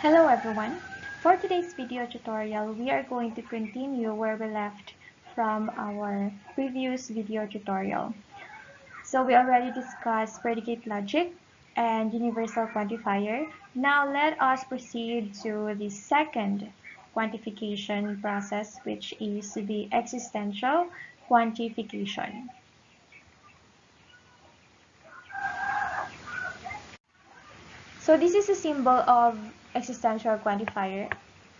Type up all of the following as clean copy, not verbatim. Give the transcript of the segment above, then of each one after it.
Hello everyone! For today's video tutorial, we are going to continue where we left from our previous video tutorial. So we already discussed predicate logic and universal quantifier. Now let us proceed to the second quantification process, which is the existential quantification. So this is a symbol of existential quantifier,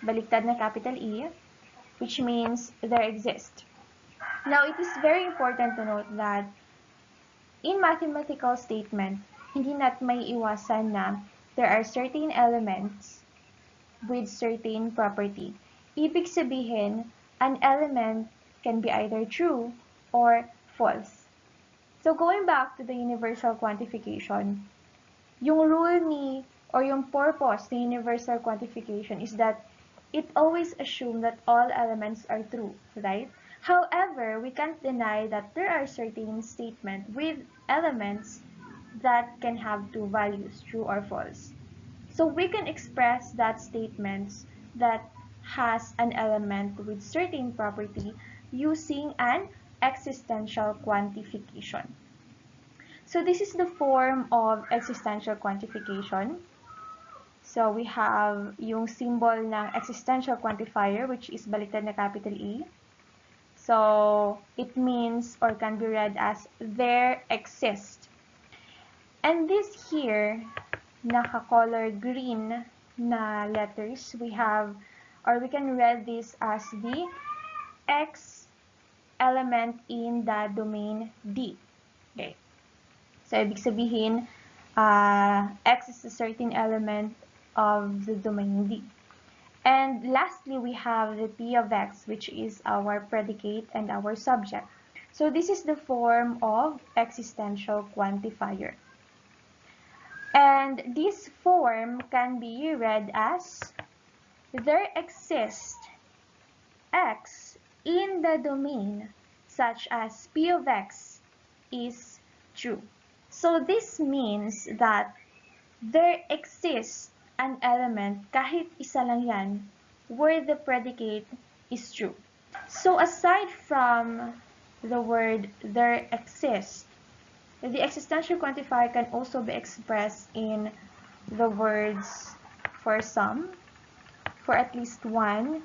baliktad na capital E, which means there exist. Now, it is very important to note that in mathematical statement, hindi natin may iwasan na there are certain elements with certain property. Ibig sabihin, an element can be either true or false. So going back to the universal quantification, yung rule ni or yung purpose ni universal quantification is that it always assumes that all elements are true, right? However, we can't deny that there are certain statements with elements that can have two values, true or false. So we can express that statements that has an element with certain property using an existential quantification. So this is the form of existential quantification. So we have yung symbol ng existential quantifier, which is baliktad na capital E. So it means or can be read as there exist. And this here, naka-color green na letters, we have, or we can read this as the X element in the domain D. Okay. So, ibig sabihin, X is a certain element of the domain D. And lastly, we have the P of X, which is our predicate and our subject. So, this is the form of existential quantifier. And this form can be read as there exists X in the domain such as P of X is true. So this means that there exists an element kahit isa lang yan where the predicate is true. So aside from the word there exists, the existential quantifier can also be expressed in the words for some, for at least one,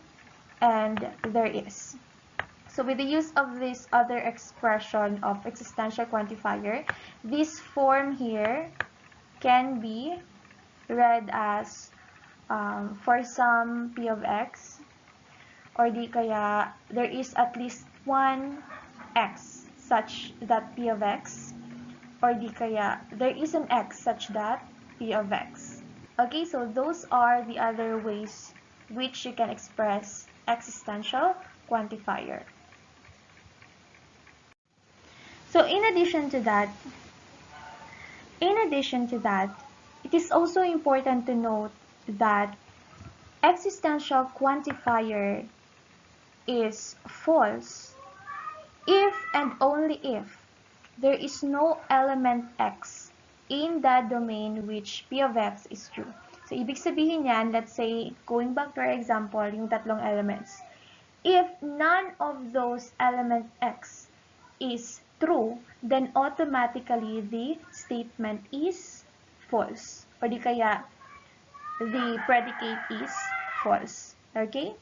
and there is. So with the use of this other expression of existential quantifier, this form here can be read as for some P of X, or di kaya there is at least one X such that P of X, or di kaya there is an X such that P of X. Okay, so those are the other ways which you can express existential quantifier. So in addition to that, it is also important to note that existential quantifier is false if and only if there is no element X in that domain which P of X is true. So ibig sabihin yan, let's say, going back to our example, yung tatlong elements. If none of those element X is true, then automatically the statement is false. Or di kaya the predicate is false. Okay?